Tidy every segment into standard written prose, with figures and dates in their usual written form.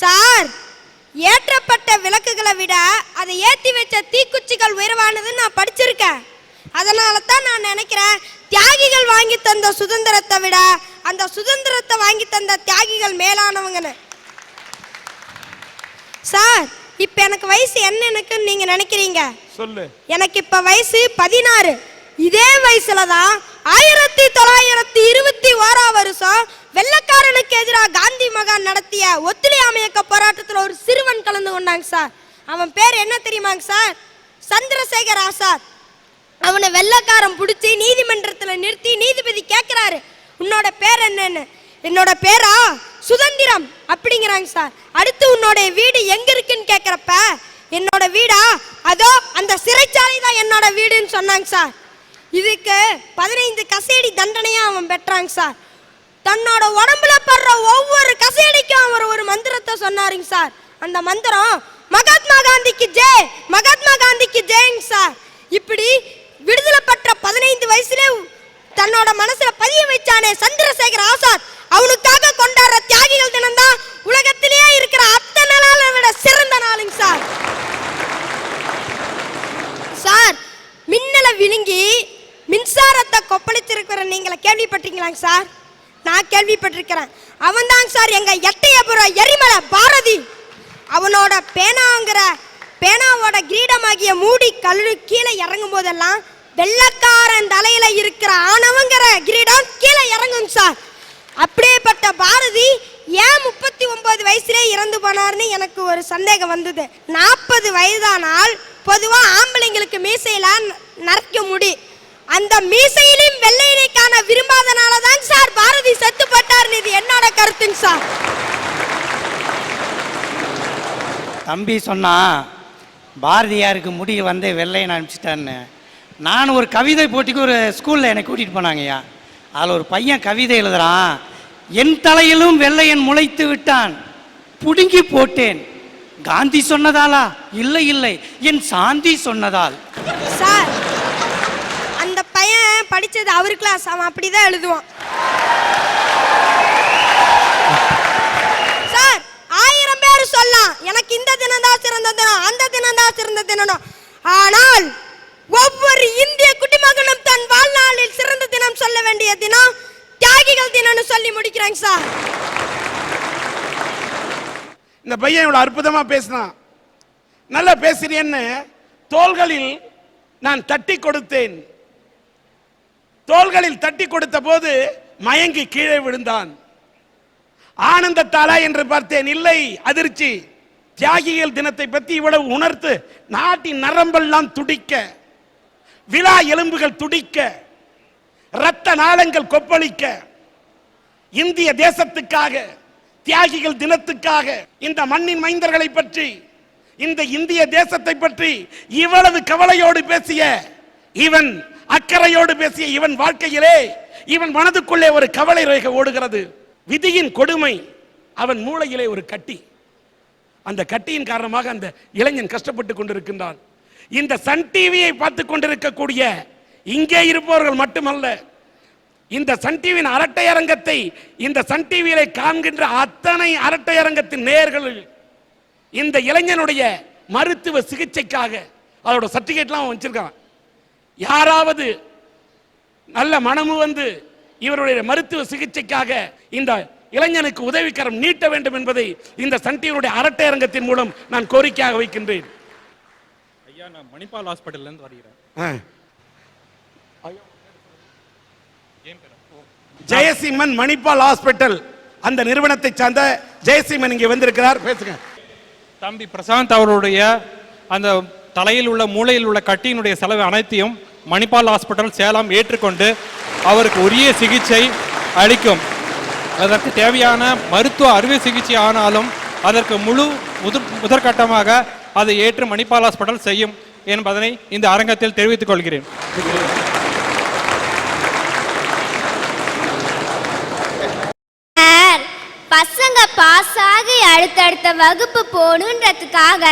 Sir, ஏற்றப்பட்ட விளக்குகளை விட அதை ஏற்றி வச்ச தீக்குச்சிகள் உயர்வானதுன்னு நான் படிச்சிருக்கேன். அதனால தான் நான் நினைக்கிறேன், தியாகிகள் வாங்கி தந்த சுதந்திரத்தை விட அந்த சுதந்திரத்தை வாங்கி தந்த தியாகிகள் மேலானவங்கன்னு. சார், இப்ப எனக்கு வயசு என்னன்னு நீங்க நினைக்கிறீங்க? சொல்லு. எனக்கு இப்ப வயசு 16. இதே வயசுல தான் 1921 வருஷம் வெள்ளக்காரனுக்கு எதிராக காந்தி மகான் நடத்திய ஒத்துழையாமை இயக்க போராட்டத்தில் ஒரு சிறுவன் கலந்து கொண்டாங்க சார். அவன் பேர் என்ன தெரியுமாங்க சார்? சந்திரசேகர் ஆசாத். அவனை வெள்ளக்காரன் பிடிச்சி நீதிமன்றத்தில் நிறுத்தி நீதிபதி கேட்கிறாரு, உன்னோட பேர் என்னன்னு. என்னோட பேரா சுதந்திரம் அப்படிங்கிறாங்க சார். அடுத்து உன்னோட வீடு எங்க இருக்குன்னு கேட்கிறப்ப, என்னோட வீடா அதோ அந்த சிறைச்சாலை தான் என்னோட வீடுன்னு சொன்னாங்க சார். இதுக்கு 15 கசேடி தண்டனையா அவன் பெற்றாங்க சார். தன்னோட உடம்புல படுற ஒவ்வொரு கசேடிக்கும் அவர் ஒரு மந்திரத்தை சொன்னாருங்க சார். அந்த மந்திரம் மகாத்மா காந்திக்கு ஜெய், மகாத்மா காந்திக்கு ஜெயங்க சார். இப்படி விடுதலை பெற்ற 15 வயசுல தன்னோட மனசுல பதிய வச்சானே சந்திரசேகர் ஆசாத், அவனுக்காக கொண்டாடுற தியாகிகள் தினம் தான் உலகத்திலேயே இருக்கிற அத்தனை நாளை விட சிறந்த நாளுங்க சார். சார், மின்னலை விழுங்கி மின்சாரத்தை கொப்பளிச்சிருக்கிற நீங்கள கேள்விப்பட்டீங்களாங்க சார்? நான் கேள்விப்பட்டிருக்கிறேன். அவன் தாங்க சார் எங்க எட்டயபுர எரிமலை பாரதி. அவனோட பேனாவோட கிரீடமாகிய மூடி கல்லு கீழே இறங்கும் போதெல்லாம் வெள்ளக்காரன் தலையில இருக்கிற ஆணவங்கிற கிரீடம் கீழே இறங்கும் சார். அப்படியேப்பட்ட பாரதி ஏன் 39 வயசுலே இறந்து போனார்னு எனக்கு ஒரு சந்தேகம் வந்தது. 40 வயதானால் பொதுவா ஆம்பளைங்களுக்கு மீசையில நரைக்க முடி, அந்த மீசையிலும் வெள்ளையினை காண விரும்பாதனால தான் சார் பாரதி செத்து போட்டார்னு இது என்னோட கருத்துங்க சார். தம்பி சொன்னா பாரதியாருக்கு முடி வந்து வெள்ளையன் அனுப்பிச்சிட்டான்னு. நான் ஒரு கவிதை போட்டிக்கு ஒரு ஸ்கூலில் என்னை கூட்டிகிட்டு போனாங்கய்யா. அதில் ஒரு பையன் கவிதை எழுதுறான், என் தலையிலும் வெள்ளையன் முளைத்து விட்டான், புடுங்கி போட்டேன். காந்தி சொன்னதாலா? இல்லை இல்லை, என் சாந்தி சொன்னதால். சார், அந்த பையன் படிச்சது அவர் கிளாஸ், அவன் அப்படிதான் எழுதுவான். சார், 1000 பேர் சொல்லலாம் எனக்கு இந்த தினம் தான் சிறந்த தினம், அந்த தினம் தான் சிறந்த தினம். ஆனால் ஒவ்வொரு இந்திய குடிமகனும் தன் வாழ்நாளில் சிறந்த தினம் சொல்ல வேண்டிய தினம் தியாகிகள் தினம்னு சொல்லி முடிக்கிறாங்க சார். இந்த பையன் இவ்வளவு அற்புதமா பேசினான். நல்லா பேசுறேன்னு தோள்களில் நான் தட்டி கொடுத்தேன். தோள்களில் தட்டி கொடுத்த போது மயங்கி கீழே விழுந்தான். ஆனந்தத்தாலா என்று பார்த்தேன், இல்லை, அதிர்ச்சி. தியாகிகள் தினத்தை பற்றி இவ்வளவு உணர்த்து, நாட்டின் நரம்பெல்லாம் துடிக்க, விழா எலும்புகள் துடிக்க, இரத்த நாளங்கள் கொப்பளிக்க, இந்திய தேசத்துக்காக தியாகிகள் தினத்துக்காக இந்த மண்ணின் மைந்தர்களை பற்றி, இந்த இந்திய தேசத்தை பற்றி இவ்வளவு கவலையோடு பேசிய இவன், அக்கறையோடு பேசிய இவன் வாழ்க்கையிலே இவன் மனதுக்குள்ளே ஒரு கவலை ரேகை ஓடுகிறது. விதியின் கொடுமை அவன் மூளையிலே ஒரு கட்டி. அந்த கட்டியின் காரணமாக அந்த இளைஞன் கஷ்டப்பட்டு கொண்டிருக்கின்றான். இந்த சன் டிவியை பார்த்து கொண்டிருக்கக்கூடிய இங்கே இருப்பவர்கள் மட்டுமல்ல, இந்த சன் டிவியின் அரட்டை அரங்கத்தை, இந்த சன் டிவியிலே காண்கின்ற அத்தனை அரட்டை அரங்கத்தின் நேயர்கள் இந்த இளைஞனுடைய மருத்துவ சிகிச்சைக்காக அதோட சர்டிபிகேட்லாம் வச்சிருக்கான். யாராவது நல்ல மனமு வந்து இவருடைய மருத்துவ சிகிச்சைக்காக இந்த இளைஞனுக்கு உதவிக்கரம் நீட்ட வேண்டும் என்பதை இந்த சன் டிவியுடைய அரட்டை அரங்கத்தின் மூலம் நான் கோரிக்கையாக வைக்கின்றேன். ஐயா, நான் மணிப்பால் ஹாஸ்பிட்டல்ல இருந்து வருகிறேன். ஜெயசிம்மன் மணிப்பால் ஹாஸ்பிட்டல், அந்த நிறுவனத்தை சார்ந்த ஜெயசிம்மன் இங்கே வந்திருக்கிறார், பேசுங்க. தம்பி பிரசாந்த் அவருடைய அந்த தலையில் உள்ள மூளையில் உள்ள கட்டியினுடைய செலவு அனைத்தையும் மணிப்பால் ஹாஸ்பிட்டல் சேலம் ஏற்றுக்கொண்டு அவருக்கு உரிய சிகிச்சை அளிக்கும். அதற்கு தேவையான மருத்துவ அறுவை சிகிச்சை ஆனாலும் அதற்கு முதற்கட்டமாக அதை ஏற்று மணிப்பால் ஹாஸ்பிட்டல் செய்யும் என்பதனை இந்த அரங்கத்தில் தெரிவித்துக் கொள்கிறேன். பசங்க பாஸ் ஆகி அடுத்தடுத்த வகுப்பு போகணுன்றதுக்காக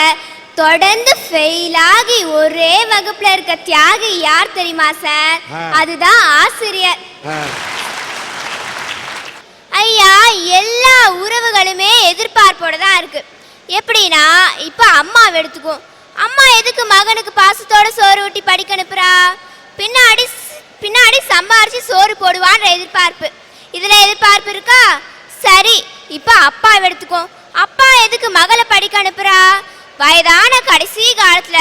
தொடர்ந்து ஃபெயில் ஆகி ஒரே வகுப்புல இருக்க தியாகி யார் தெரியுமா சார்? அதுதான் ஆசிரியர். ஐயா, எல்லா உறவுகளுமே எதிர்பார்ப்போட தான் இருக்கு. இப்ப அம்மாவை எடுத்துக்கும். அம்மா எதுக்கு மகனுக்கு பாசத்தோட சோறு ஊட்டி படிக்க அனுப்புறா? பின்னாடி பின்னாடி சம்பாரிச்சு சோறு போடுவான்ற எதிர்பார்ப்பு. இதுல எதிர்பார்ப்பு இருக்கா? சரி, இப்ப அப்பாவை எடுத்துக்கும். அப்பா எதுக்கு மகளை படிக்க அனுப்புறா? வயதான கடைசி காலத்துல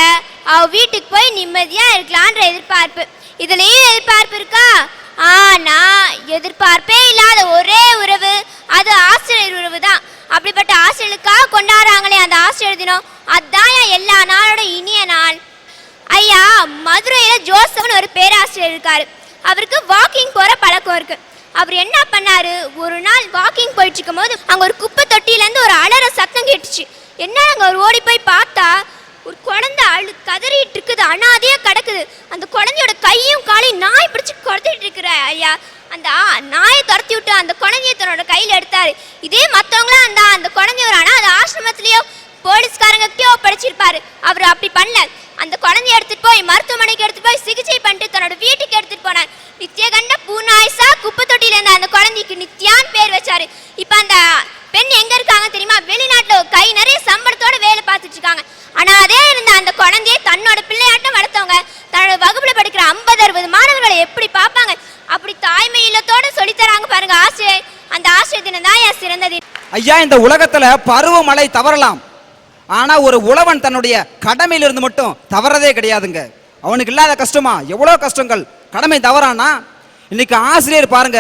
அவ வீட்டுக்கு போய் நிம்மதியா இருக்கலான்ற எதிர்பார்ப்பு. இதுலயும் எதிர்பார்ப்பு இருக்கா? ஆனா எதிர்பார்ப்பே இல்லாத ஒரே உறவு அது ஆசிரியர் உறவு தான். அப்படிப்பட்ட ஆசிரியர்களுக்காக கொண்டாடுறாங்களே அந்த ஆசிரியர் தினம், அதுதான் எல்லா நாளோட இனிய நாள். ஐயா, மதுரையில ஜோசப்னு ஒரு பேராசிரியர் இருக்காரு. அவருக்கு வாக்கிங் போற பழக்கம் இருக்கு. அவர் என்ன பண்ணாரு, ஒரு நாள் வாக்கிங் போயிட்டு இருக்கும் போது அங்க ஒரு குப்பை தொட்டில இருந்து ஒரு அலற சத்தம் கேட்டுச்சு. என்ன, அங்க அவர் ஓடி போய் பார்த்தா ஒரு குழந்தை கதறிட்டு இருக்குது, அனாதையா கிடக்குது. அந்த குழந்தையோட கையும் காலையும் நாய் பிடிச்சு கொடுத்துட்டு இருக்கிற ஐயா. அந்த நாயை துரத்தி விட்டு அந்த குழந்தைய தன்னோட கையில எடுத்தாரு. இதே மற்றவங்களாம் அந்த குழந்தைய ஒரு அனாத ஆசிரமத்திலயோ போலீஸ்காரங்ககிட்டயோ படிச்சிருப்பாரு. அவர் அப்படி பண்ணல. அந்த குழந்தைய எடுத்துட்டு போய் மருத்துவமனைக்கு எடுத்துட்டு போய் சிகிச்சை பண்ணிட்டு தன்னோட வீட்டுக்கு எடுத்துட்டு போனார். நித்யகண்ட பூநாயசா குப்பை தொட்டியில இருந்த அந்த குழந்தைக்கு நித்யான் பேர் வச்சாரு. இப்ப அந்த பெண் எங்க இருக்காங்க தெரியுமா? வெளிநாட்டுல கை நிறைய சம்பளத்தோட வேலை பார்த்துட்டு இருக்காங்க. ஆனா அதே இருந்த அந்த குழந்தைய தன்னோட பிள்ளையாட்டம் வளர்த்தவங்க தன்னோட வகுப்புல படிக்கிற 50-60 மாணவர்களை எப்படி பார்ப்பாங்க? அப்படி தாய்மை இல்லத்தோட சொல்லித்தராங்க பாருங்க ஆசிரியர். அந்த ஆசிரியர் தினம் தான் சிறந்தது. ஐயா, இந்த உலகத்துல பருவமழை தவறலாம், ஆனா ஒரு உழவன் தன்னுடைய கடமையிலிருந்து மட்டும் தவறதே கிடையாதுங்க. அவனுக்கு இல்லாத கஷ்டமா? எவ்வளவு கஷ்டங்கள். கடமை தவறானா இன்னைக்கு ஆசிரியர் பாருங்க,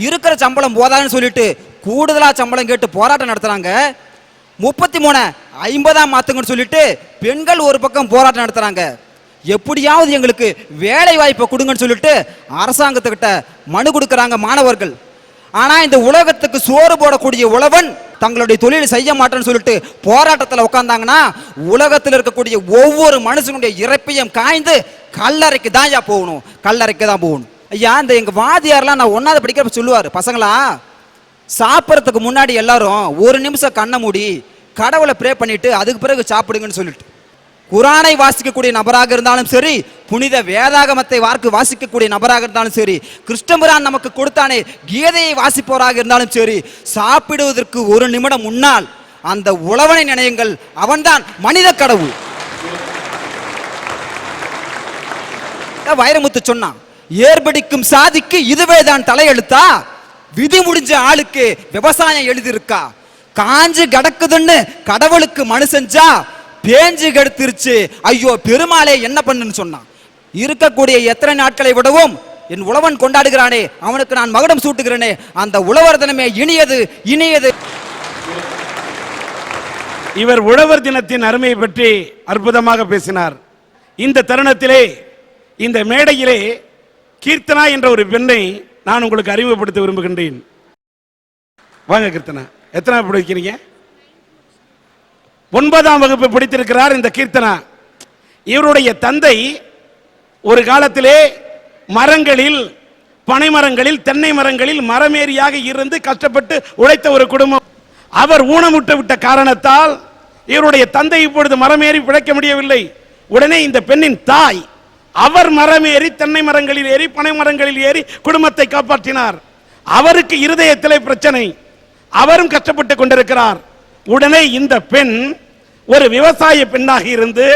இருக்கிற சம்பளம் போதாதுன்னு சொல்லிட்டு கூடுதலா சம்பளம் கேட்டு போராட்டம் நடத்துறாங்க. 33 50 மாத்துங்கன்னு சொல்லிட்டு பெண்கள் ஒரு பக்கம் போராட்டம் நடத்துறாங்க. எப்படியாவது எங்களுக்கு வேலை வாய்ப்பை கொடுங்கன்னு சொல்லிட்டு அரசாங்கத்துக்கிட்ட மனு கொடுக்கறாங்க மாணவர்கள். ஆனா இந்த உலகத்துக்கு சோறு போடக்கூடிய உழவன் தங்களுடைய தொழில் செய்ய மாட்டேன்னு சொல்லிட்டு போராட்டத்தில் உட்கார்ந்தாங்கன்னா உலகத்தில் இருக்கக்கூடிய ஒவ்வொரு மனுஷனுடைய இறப்பையும் காய்ந்து கல்லறைக்கு தான் போகணும், கல்லறைக்கு தான் போகணும். ஐயா, இந்த எங்க வாதியாரெல்லாம் நான் 1வது படிக்கிறப்ப சொல்லுவார், பசங்களா சாப்பிட்றதுக்கு முன்னாடி எல்லாரும் ஒரு நிமிஷம் கண்ணை மூடி கடவுளை ப்ரே பண்ணிட்டு அதுக்கு பிறகு சாப்பிடுங்கன்னு சொல்லிட்டு. குரானை வாசிக்கக்கூடிய நபராக இருந்தாலும் சரி, புனித வேதாகமத்தை வாசிக்கக்கூடிய நபராக இருந்தாலும் சரி, கிருஷ்ணபிரான் நமக்கு கொடுத்தானே கீதையை வாசிப்பவராக இருந்தாலும் சரி, சாப்பிடுவதற்கு ஒரு நிமிடம் முன்னால் அந்த உழவனை நினையுங்கள், அவன்தான் மனித கடவுள். வைரமுத்து சொன்னான், ஏர்படிக்கும் சாதிக்கு இதுவே தான் தலையெழுத்தா? விதி முடிஞ்ச ஆளுக்கு விவசாயம் எழுதிருக்கா? காஞ்சு கிடக்குதுன்னு கடவுளுக்கு மனு செஞ்சா பேஞ்சு கெடுத்துருச்சு, ஐயோ பெருமாளே என்ன பண்ணுன்னு சொன்னான். இருக்கக்கூடிய எத்தனை நாட்களை விடவும் என் உழவன் கொண்டாடுகிறானே அவனுக்கு நான் மகுடம் சூட்டுகிறேனே, அந்த உழவர் தினமே இனியது இனியது. இவர் உழவர் தினத்தின் அருமையை பற்றி அற்புதமாக பேசினார். இந்த தருணத்திலே இந்த மேடையிலே கீர்த்தனா என்ற ஒரு பெண்ணை நான் உங்களுக்கு அறிமுகப்படுத்த விரும்புகின்றேன். வாங்க கீர்த்தனா, எத்தனை படிக்கிறீங்க? 9ஆம் வகுப்பு படித்திருக்கிறார் இந்த கீர்த்தனா. இவருடைய தந்தை ஒரு காலத்திலே மரங்களில், பனை மரங்களில், தென்னை மரங்களில் மரமேறியாக இருந்து கஷ்டப்பட்டு உழைத்த ஒரு குடும்பம். அவர் ஊனமுட்டு விட்ட காரணத்தால் இவருடைய தந்தை இப்பொழுது மரமேறி பிழைக்க முடியவில்லை. உடனே இந்த பெண்ணின் தாய் அவர் மரமேறி தென்னை மரங்களில் ஏறி பனை மரங்களில் ஏறி குடும்பத்தை காப்பாற்றினார். அவருக்கு இருதயத்திலே பிரச்சனை, அவரும் கஷ்டப்பட்டு கொண்டிருக்கிறார். உடனே இந்த பெண் ஒரு விவசாய பெண்ணாக இருந்து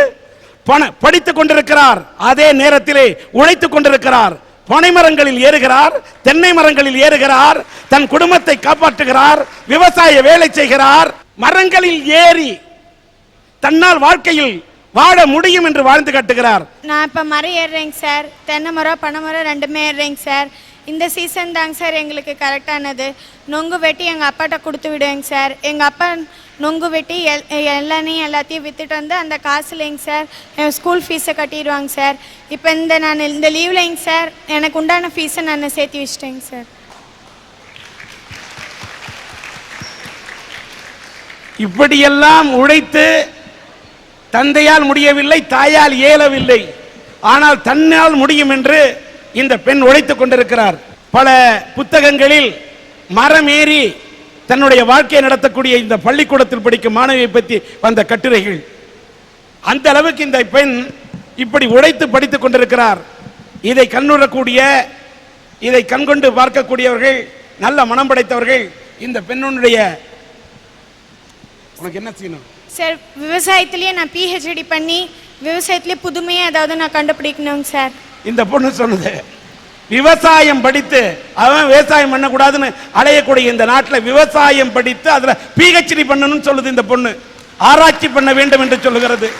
படித்துக் கொண்டிருக்கிறார். அதே நேரத்திலே உழைத்துக் கொண்டிருக்கிறார். பனை மரங்களில் ஏறுகிறார், தென்னை மரங்களில் ஏறுகிறார், தன் குடும்பத்தை காப்பாற்றுகிறார், விவசாய வேலை செய்கிறார். மரங்களில் ஏறி தன்னால் வாழ்க்கையில் வாழ முடியும் என்று வாழ்ந்து காட்டுகிறார். நான் இப்போ மரம் ஏறுறேங்க சார், தென்னை மரம் பனை மரம் 2மே ஏறுறேங்க சார். இந்த சீசன் தாங்க சார் எங்களுக்கு கரெக்டானது. நொங்கு வெட்டி எங்கள் அப்பாட்ட கொடுத்து விடுவேங்க சார். எங்கள் அப்பா நொங்கு வெட்டி எல்லாத்தையும் விற்றுட்டு வந்து அந்த காசுலேங்க சார் என் ஸ்கூல் ஃபீஸை கட்டிடுவாங்க சார். இப்போ நான் இந்த லீவ்லைங்க சார் எனக்கு உண்டான ஃபீஸை நான் சேர்த்து வச்சிட்டேங்க சார். இப்படியெல்லாம் உழைத்து தந்தையால் முடியவில்லை, தாயால் இயலவில்லை, ஆனால் தன்னால் முடியும் என்று இந்த பெண் உழைத்துக் கொண்டிருக்கிறார். பல புத்தகங்களில் மரம் ஏறி தன்னுடைய வாழ்க்கையை நடத்தக்கூடிய இந்த பள்ளிக்கூடத்தில் படிக்கும் மாணவியை பற்றி வந்த கட்டுரைகள். அந்த அளவுக்கு இந்த பெண் இப்படி உழைத்து படித்துக் கொண்டிருக்கிறார். இதை கண்ணுறக்கூடிய, இதை கண்கொண்டு பார்க்கக்கூடியவர்கள், நல்ல மனம் படைத்தவர்கள் இந்த பெண்ணுடைய உனக்கு என்ன செய்யணும்? சார் விவசாயத்திலேயே நான் பிஹெச்டி பண்ணி விவசாயத்திலே புதுமையாக ஏதாவது நான் கண்டுபிடிக்கணுங்க சார். இந்த பொண்ணு சொன்னது விவசாயம் படித்து அவன் விவசாயம் பண்ணக்கூடாதுன்னு அலையக்கூடிய இந்த நாட்டில் விவசாயம் படித்து அதில் பிஹெச்டி பண்ணணும்னு சொல்லுது இந்த பொண்ணு. ஆராய்ச்சி பண்ண வேண்டும் என்று சொல்லுகிறது.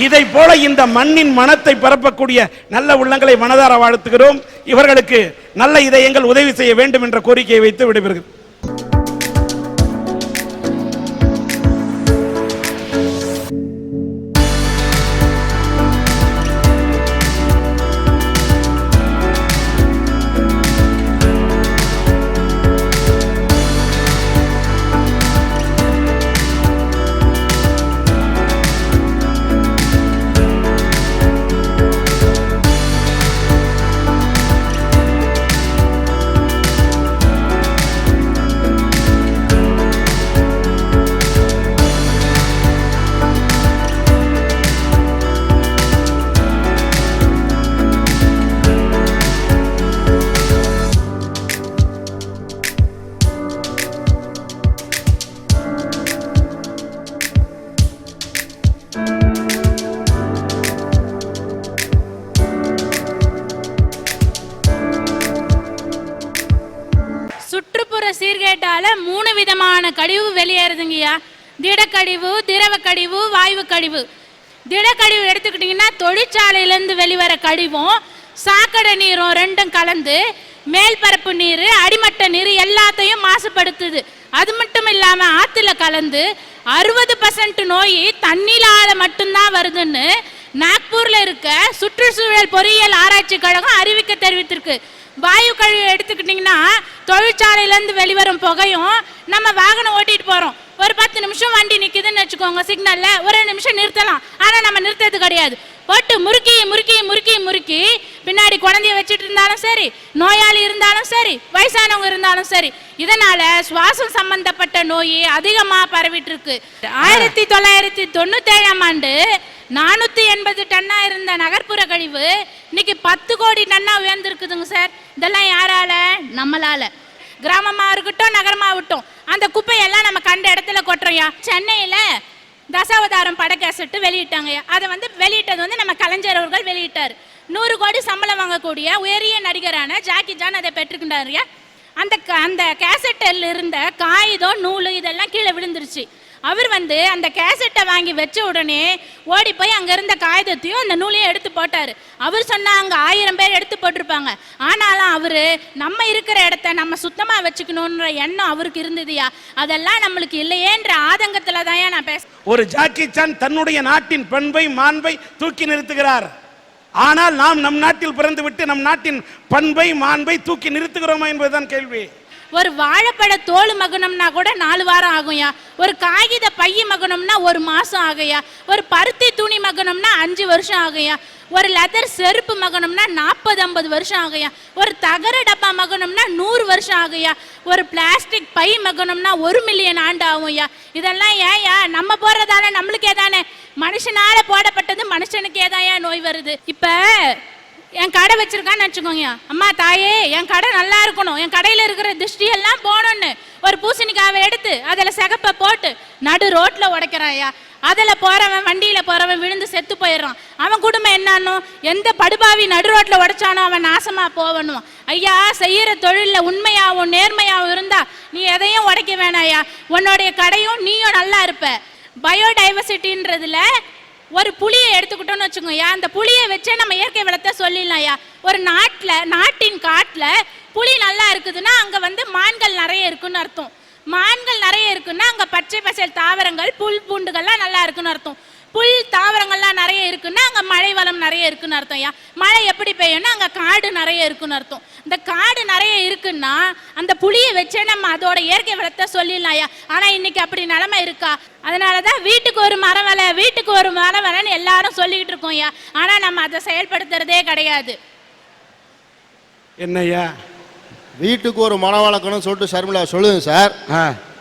இதை போல இந்த மண்ணின் மனத்தை பரப்பக்கூடிய நல்ல உள்ளங்களை மனதார வாழ்த்துகிறோம். இவர்களுக்கு நல்ல இதயங்கள் உதவி செய்ய வேண்டும் என்ற கோரிக்கையை வைத்து விடைபெறுகிறேன். சுற்றுப்புற சீர்கேட்டால 3 விதமான கழிவு வெளியேறுதுங்கய்யா. திடக்கழிவு, திரவ கழிவு, வாயு கழிவு. திடக்கழிவு எடுத்துக்கிட்டிங்கன்னா தொழிற்சாலையிலேருந்து வெளிவர கழிவும் சாக்கடை நீரும் ரெண்டும் கலந்து மேல்பரப்பு நீர், அடிமட்ட நீர் எல்லாத்தையும் மாசுபடுத்துது. அது மட்டும் இல்லாமல் ஆற்றுல கலந்து 60% நோய் தண்ணிலால மட்டும்தான் வருதுன்னு நாக்பூரில் இருக்க சுற்றுச்சூழல் பொறியியல் ஆராய்ச்சி கழகம் அறிவிக்க தெரிவித்திருக்கு. வாயு கழிவு எடுத்துக்கிட்டிங்கன்னா தொழிற்சாலையிலேருந்து வெளிவரும் புகையும் நம்ம வாகனம் ஓட்டிகிட்டு போகிறோம். ஒரு 10 நிமிஷம் வண்டி நிற்கிதுன்னு வச்சுக்கோங்க சிக்னலில், ஒரு நிமிஷம் நிறுத்தலாம். ஆனால் நம்ம நிறுத்தது கிடையாது. போட்டு முறுக்கி முறுக்கி முறுக்கி முறுக்கி பின்னாடி குழந்தைய வச்சுட்டு இருந்தாலும் சரி, நோயாளி இருந்தாலும் சரி, வயசானவங்க இருந்தாலும் சரி, இதனால் சுவாசம் சம்பந்தப்பட்ட நோய் அதிகமாக பரவிட்டு இருக்கு. 1997ஆம் ஆண்டு 480 டன்னா இருந்த நகர்ப்புற கழிவு இன்னைக்கு 10 கோடி டன்னா உயர்ந்திருக்குதுங்க சார். இதெல்லாம் யாரால? நம்மளால. கிராமமாக இருக்கட்டும், நகரமாகட்டும், அந்த குப்பையெல்லாம் நம்ம கண்ட இடத்துல கொட்டுறோம்யா. சென்னையில் தசாவதாரம் பட கேசட்டு வெளியிட்டாங்கய்யா. அதை வெளியிட்டது நம்ம கலைஞர் அவர்கள் வெளியிட்டார். 100 கோடி சம்பளம் வாங்கக்கூடிய உயரிய நடிகரான ஜாக்கி ஜான் அதை பெற்றுக்கிட்டாருயா. அந்த கேசட்டில் இருந்த காகிதம், நூல் இதெல்லாம் கீழே விழுந்துருச்சு. அவர் அந்த கேசட்டை வாங்கி வச்ச உடனே ஓடி போய் அங்கே இருந்த காகிதத்தையும் அந்த நூலையும் எடுத்து போட்டார். அவர் சொன்னால் அங்கே 1000 பேர் எடுத்து போட்டிருப்பாங்க. ஆனாலும் அவர் நம்ம இருக்கிற இடத்த நம்ம சுத்தமாக வச்சுக்கணுன்ற எண்ணம் அவருக்கு இருந்ததுயா. அதெல்லாம் நம்மளுக்கு இல்லையேன்ற ஆதங்கத்தில் தான் நான் ஒரு ஜாக்கி சான் தன்னுடைய நாட்டின் பண்பை, மாண்பை தூக்கி நிறுத்துகிறார். ஆனால் நாம் நம் நாட்டில் பிறந்து விட்டு நம் நாட்டின் பண்பை, மாண்பை தூக்கி நிறுத்துகிறோமா என்பதுதான் கேள்வி. ஒரு வாழைப்பழ தோல் மகனம்னா கூட 4 வாரம் ஆகும்யா. ஒரு காகித பைய மகனம்னா 1 மாசம் ஆகுயா. ஒரு பருத்தி துணி மகனம்னா 5 வருஷம் ஆகுயா. ஒரு லெதர் செருப்பு மகனம்னா 40-50 வருஷம் ஆகுயா. ஒரு தகர டப்பா மகனம்னா 100 வருஷம் ஆகுயா. ஒரு பிளாஸ்டிக் பை மகனம்னா 1 மில்லியன் ஆண்டு ஆகும்யா. இதெல்லாம் ஏயா? நம்ம போடுறதால நம்மளுக்கே தானே. மனுஷனால போடப்பட்டது மனுஷனுக்கே தான் நோய் வருது. இப்ப என் கடை வச்சிருக்கான்னு வச்சுக்கோங்க, அம்மா தாயே என் கடை நல்லா இருக்கணும், என் கடையில் இருக்கிற திருஷ்டி எல்லாம் போகணும்னு ஒரு பூசணிக்காவை எடுத்து அதில் சிகப்பை போட்டு நடு ரோட்டில் உடைக்கிறான்யா. அதில் போகிறவன், வண்டியில் போகிறவன் விழுந்து செத்து போயிடுறான். அவன் குடும்பம் என்னானோ, எந்த படுபாவி நடு ரோட்டில் உடைச்சானோ அவன் நாசமாக போகணும். ஐயா, செய்கிற தொழிலில் உண்மையாகவும் நேர்மையாகவும் இருந்தால் நீ எதையும் உடைக்க வேணாயா. உன்னுடைய கடையும் நீயும் நல்லா இருப்ப. பயோடைவர்சிட்டின்றதுல ஒரு புளியை எடுத்துக்கிட்டோன்னு வச்சுக்கோயா, அந்த புளியை வச்சே நம்ம இயற்கை வளத்தை சொல்லிடலாம்யா. ஒரு நாட்டின் காட்டில் புளி நல்லா இருக்குதுன்னா அங்கே மான்கள் நிறைய இருக்குன்னு அர்த்தம். மான்கள் நிறைய இருக்குன்னா அங்கே பச்சை பசேல் தாவரங்கள், புல் பூண்டுகள்லாம் நல்லா இருக்குன்னு அர்த்தம். புல் தாவரங்கள்லாம் நிறைய இருக்குன்னா அங்கே மழை வளம் நிறைய இருக்குன்னு அர்த்தம்யா. மழை எப்படி பெய்யும்னா அங்கே காடு நிறைய இருக்குன்னு அர்த்தம். இந்த காடு நிறைய இருக்குன்னா அந்த புளியை வச்சே நம்ம அதோட இயற்கை வளத்தை சொல்லிடலாம்யா. ஆனால் இன்னைக்கு அப்படி நிலைமை இருக்கா? அதனால தான் வீட்டுக்கு ஒரு மரம் வலை, வீட்டுக்கு ஒரு மரம் வலைன்னு எல்லாரும் சொல்லிக்கிட்டு இருக்கோம்யா. ஆனால் நம்ம அதை செயல்படுத்துறதே கிடையாது. என்னய்யா? வீட்டுக்கு ஒரு மரம் வளர்க்கணும்னு சொல்லிட்டு ஷர்மிளா சொல்லுங்க சார்.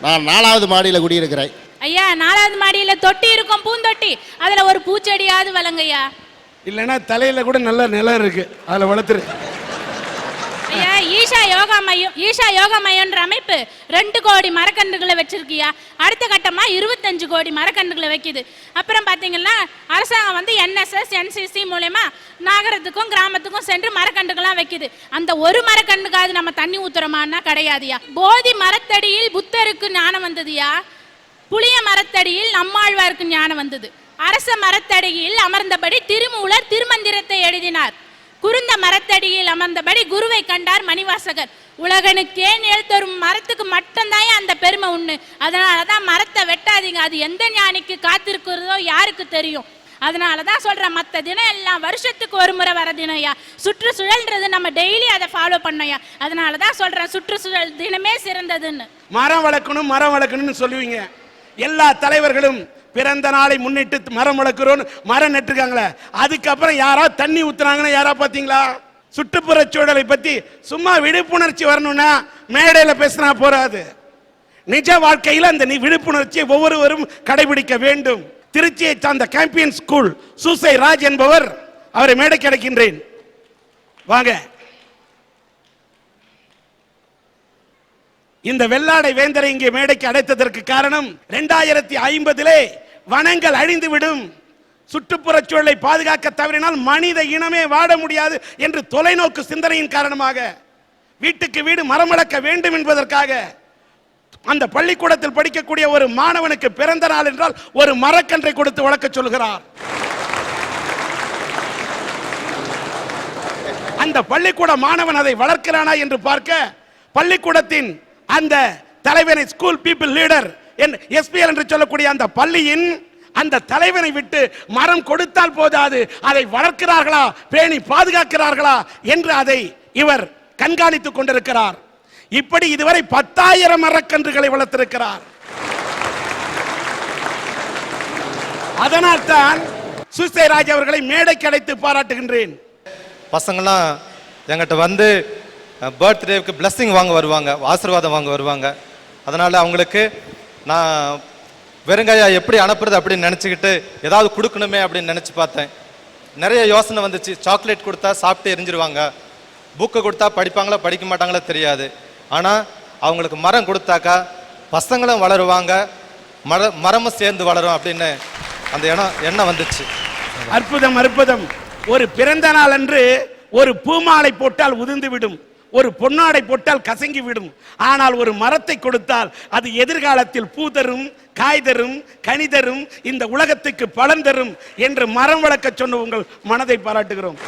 நான் 4வது மாடியில் குடியிருக்கிறேன். ஐயா, 4வது மாடியில் தொட்டி இருக்கும், பூந்தொட்டி, அதில் ஒரு பூச்செடியாவது வளங்கய்யா. இல்லைன்னா தலையில கூட நல்ல நிலம் இருக்கு, அதில் வளர்த்துரு. ஐயா, ஈஷா யோகா மையம்ன்ற அமைப்பு 2 கோடி மரக்கன்றுகளை வச்சிருக்கியா. அடுத்த கட்டமா 25 கோடி மரக்கன்றுகளை வைக்குது. அப்புறம் பாத்தீங்கன்னா அரசாங்கம் வந்து NSS NCC மூலமா நகரத்துக்கும் கிராமத்துக்கும் சென்று மரக்கன்றுகள்லாம் வைக்குது. அந்த ஒரு மரக்கன்றுக்காவது நம்ம தண்ணி ஊத்துறோமான்னா கிடையாதுயா. போதி மரத்தடியில் புத்தருக்கு ஞானம் வந்ததுயா. புளிய மரத்தடியில் நம்மாழ்வாருக்கு ஞானம் வந்தது. அரச மரத்தடியில் அமர்ந்தபடி திருமூலர் திருமந்திரத்தை எழுதினார். குருந்த மரத்தடியில் அமர்ந்தபடி குருவை கண்டார் மணிவாசகர். உலகனுக்கே நிழல் தரும் மரத்துக்கு மட்டும்தான் அந்த பெருமை உண்டு. அதனாலதான் மரத்தை வெட்டாதீங்க. அது எந்த ஞானிக்கு காத்திருக்கிறதோ யாருக்கு தெரியும். அதனாலதான் சொல்றேன், மற்ற தினம் எல்லாம் வருஷத்துக்கு ஒரு முறை வர தினம்யா. சுற்றுச்சூழல்ன்றது நம்ம டெய்லி அதை ஃபாலோ பண்ணோம்யா. அதனாலதான் சொல்றேன், சுற்றுச்சூழல் தினமே சிறந்ததுன்னு. மரம் வளர்க்கணும்னு சொல்லுவீங்க. எல்லா தலைவர்களும் பிறந்த நாளை முன்னிட்டு மரம் வளர்க்கிறோம் மரம் நட்டுருக்காங்களே, அதுக்கப்புறம் யாராவது தண்ணி ஊத்துறாங்கன்னு யாரா பாத்தீங்களா? சுற்றுப்புற சூழலை பத்தி சும்மா விழிப்புணர்ச்சி வரணும்னா மேடையில பேசினா போறாது. நிஜ வாழ்க்கையில் அந்த விழிப்புணர்ச்சியை ஒவ்வொருவரும் கடைபிடிக்க வேண்டும். திருச்சியை சார்ந்த கேம்பியன் ஸ்கூல் சூசை ராஜ் என்பவர், அவரை மேடைக்கு அழைக்கின்றேன். வாங்க. இந்த வெள்ளாடை வேந்தரை இங்கே மேடைக்கு அடைத்ததற்கு காரணம் 2050 வனங்கள் அழிந்துவிடும், சுற்றுப்புற சூழலை பாதுகாக்க தவறினால் மனித இனமே வாழ முடியாது என்று தொலைநோக்கு சிந்தனையின் காரணமாக வீட்டுக்கு வீடு மரம் வளர்க்க வேண்டும் என்பதற்காக அந்த பள்ளிக்கூடத்தில் படிக்கக்கூடிய ஒரு மாணவனுக்கு பிறந்த நாள் என்றால் ஒரு மரக்கன்றை கொடுத்து வளர்க்க சொல்கிறார். அந்த பள்ளிக்கூட மாணவன் அதை வளர்க்கிறானா என்று பார்க்க பள்ளிக்கூடத்தின் அந்த தலைவனை, ஸ்கூல் பீப்புள் லீடர் SPL என்று சொல்லக்கூடிய அந்த பள்ளியின் அந்த தலைவனை விட்டு மரம் கொடுத்தால் போதாது, அதை வளர்க்கிறார்களா, பேணி பாதுகாக்கிறார்களா என்று அதை இவர் கண்காணித்துக் கொண்டிருக்கிறார். இப்படி இதுவரை 10,000 மரக்கன்றுகளை வளர்த்திருக்கிறார். அதனால் தான் சூசை ராஜ் அவர்களை மேடைக்கு அழைத்து பாராட்டுகின்றேன். பசங்கள்லாம் எங்கிட்ட வந்து பர்த்டேவுக்கு பிளஸ்ஸிங் வாங்க வருவாங்க, ஆசீர்வாதம் வாங்க வருவாங்க. அதனால் அவங்களுக்கு நான் வெறுங்கையா எப்படி அனுப்புறது அப்படின்னு நினச்சிக்கிட்டு ஏதாவது கொடுக்கணுமே அப்படின்னு நினச்சி பார்த்தேன். நிறைய யோசனை வந்துச்சு. சாக்லேட் கொடுத்தா சாப்பிட்டு எரிஞ்சிருவாங்க, புக்கு கொடுத்தா படிப்பாங்களா படிக்க மாட்டாங்களா தெரியாது. ஆனால் அவங்களுக்கு மரம் கொடுத்தாக்கா பசங்களும் வளருவாங்க, மரமும் சேர்ந்து வளரும் அப்படின்னு அந்த எண்ணம் வந்துச்சு. அற்புதம், அற்புதம். ஒரு பிறந்த நாள் அன்று ஒரு பூமாலை போட்டால் உதிர்ந்து விடும், ஒரு பொன்னாடை போட்டால் கசங்கி விடும். ஆனால் ஒரு மரத்தை கொடுத்தால் அது எதிர்காலத்தில் பூ தரும், காய் தரும், கனி தரும், இந்த உலகத்துக்கு பலன் தரும் என்று மரம் வளர்க்க சொன்ன உங்கள் மனதை பாராட்டுகிறோம்.